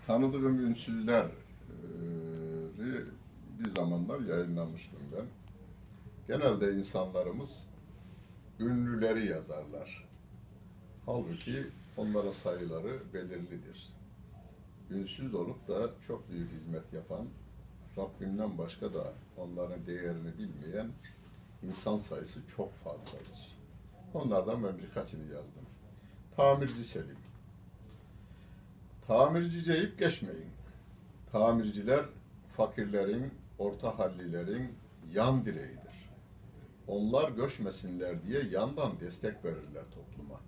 Tanıdığım ünsüzleri bir zamanlar yayınlamıştım ben. Genelde insanlarımız ünlüleri yazarlar. Halbuki onların sayıları belirlidir. Ünsüz olup da çok büyük hizmet yapan, Rabbimden başka da onların değerini bilmeyen insan sayısı çok fazladır. Onlardan ben birkaçını yazdım. Tamirci Selim. Tamirci deyip geçmeyin. Tamirciler fakirlerin, orta hallilerin yan direğidir. Onlar göçmesinler diye yandan destek verirler topluma.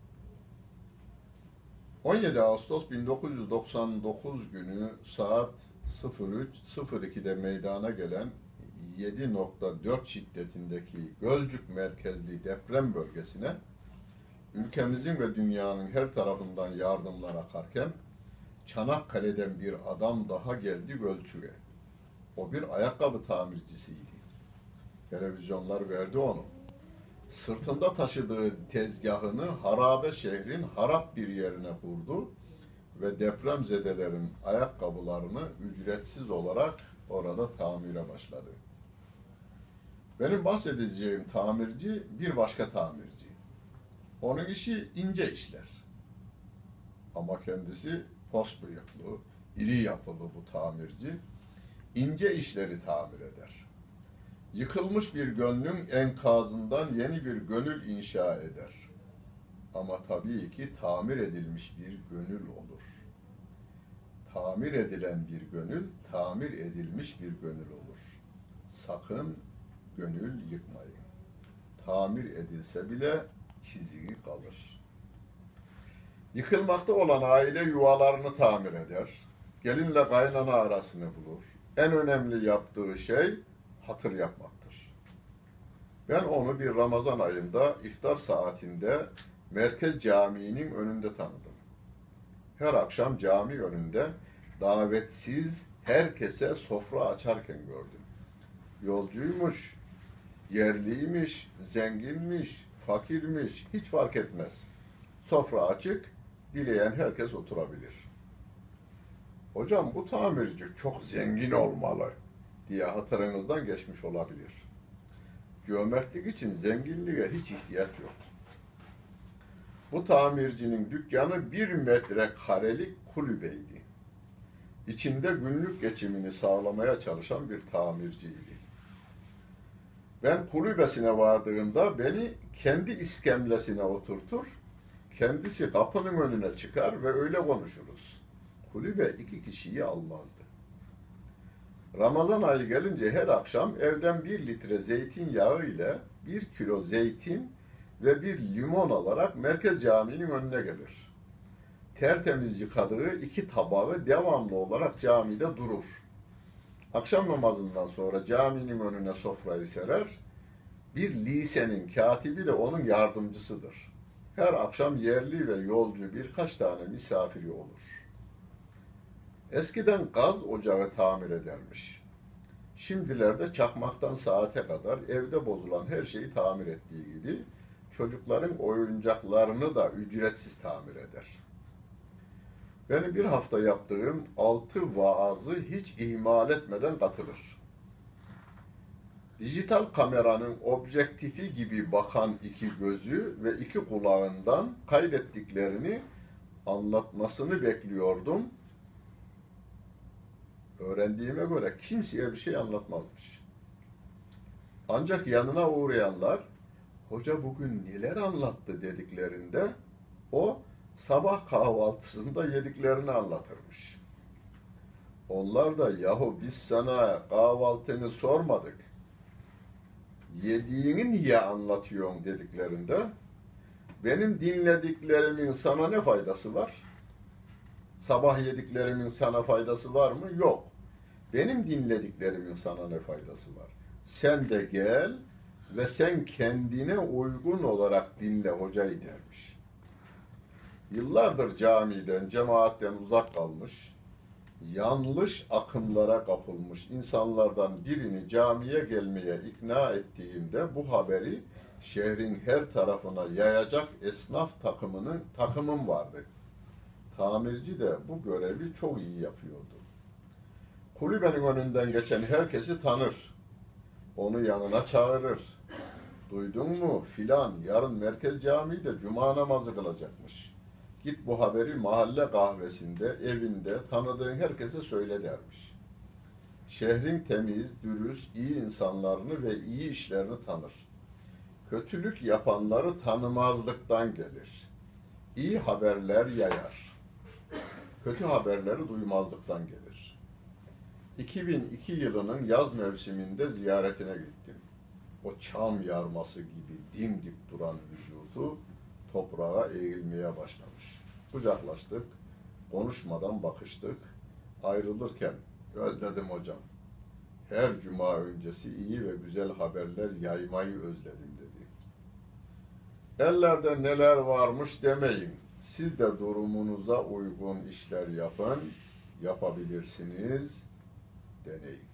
17 Ağustos 1999 günü saat 03.02'de meydana gelen 7.4 şiddetindeki Gölcük merkezli deprem bölgesine ülkemizin ve dünyanın her tarafından yardımlar akarken Çanakkale'den bir adam daha geldi Gölcük'e. O bir ayakkabı tamircisiydi. Televizyonlar verdi onu. Sırtında taşıdığı tezgahını harabe şehrin harap bir yerine kurdu ve depremzedelerin ayakkabılarını ücretsiz olarak orada tamire başladı. Benim bahsedeceğim tamirci bir başka tamirci. Onun işi ince işler. Ama kendisi pos bıyıklı, iri yapılı bu tamirci ince işleri tamir eder. Yıkılmış bir gönlün enkazından yeni bir gönül inşa eder. Ama tabii ki tamir edilmiş bir gönül olur. Tamir edilen bir gönül, tamir edilmiş bir gönül olur. Sakın gönül yıkmayın. Tamir edilse bile çizgi kalır. Yıkılmakta olan aile yuvalarını tamir eder. Gelinle kaynana arasını bulur. En önemli yaptığı şey hatır yapmaktır. Ben onu bir Ramazan ayında iftar saatinde Merkez Camii'nin önünde tanıdım. Her akşam cami önünde davetsiz herkese sofra açarken gördüm. Yolcuymuş, yerliymiş, zenginmiş, fakirmiş hiç fark etmez. Sofra açık, dileyen herkes oturabilir. Hocam bu tamirci çok zengin olmalı diye hatırınızdan geçmiş olabilir. Cömertlik için zenginliğe hiç ihtiyaç yok. Bu tamircinin dükkanı 1 metrekarelik kulübeydi. İçinde günlük geçimini sağlamaya çalışan bir tamirciydi. Ben kulübesine vardığımda beni kendi iskemlesine oturtur, kendisi kapının önüne çıkar ve öyle konuşuruz. Kulübe 2 kişiyi almazdı. Ramazan ayı gelince her akşam evden 1 litre zeytinyağı ile 1 kilo zeytin ve 1 limon alarak Merkez Camii'nin önüne gelir. Tertemiz yıkadığı 2 tabağı devamlı olarak camide durur. Akşam namazından sonra caminin önüne sofrayı serer. Bir lisenin katibi de onun yardımcısıdır. Her akşam yerli ve yolcu birkaç tane misafiri olur. Eskiden gaz ocağı tamir edermiş. Şimdilerde çakmaktan saate kadar evde bozulan her şeyi tamir ettiği gibi çocukların oyuncaklarını da ücretsiz tamir eder. Benim bir hafta yaptığım 6 vaazı hiç ihmal etmeden katılır. Dijital kameranın objektifi gibi bakan 2 gözü ve 2 kulağından kaydettiklerini anlatmasını bekliyordum. Öğrendiğime göre kimseye bir şey anlatmazmış. Ancak yanına uğrayanlar, hoca bugün neler anlattı dediklerinde, o sabah kahvaltısında yediklerini anlatırmış. Onlar da yahu biz sana kahvaltını sormadık, yediğini niye anlatıyorsun dediklerinde, benim dinlediklerimin sana ne faydası var? Sabah yediklerimin sana faydası var mı? Yok. Benim dinlediklerimin sana ne faydası var? Sen de gel ve sen kendine uygun olarak dinle hocayı dermiş. Yıllardır camiden, cemaatten uzak kalmış, yanlış akımlara kapılmış insanlardan birini camiye gelmeye ikna ettiğimde bu haberi şehrin her tarafına yayacak esnaf takımım vardı. Tamirci de bu görevi çok iyi yapıyordu. Kulübenin önünden geçen herkesi tanır. Onu yanına çağırır. Duydun mu filan yarın Merkez Camii'de cuma namazı kılacakmış. Git bu haberi mahalle kahvesinde, evinde tanıdığın herkese söyle dermiş. Şehrin temiz, dürüst, iyi insanlarını ve iyi işlerini tanır. Kötülük yapanları tanımazlıktan gelir. İyi haberler yayar. Kötü haberleri duymazlıktan gelir. 2002 yılının yaz mevsiminde ziyaretine gittim. O çam yarması gibi dimdik duran vücudu toprağa eğilmeye başlamış. Kucaklaştık, konuşmadan bakıştık. Ayrılırken özledim hocam. Her cuma öncesi iyi ve güzel haberler yaymayı özledim dedi. Ellerde neler varmış demeyin. Siz de durumunuza uygun işler yapın, yapabilirsiniz, deneyin.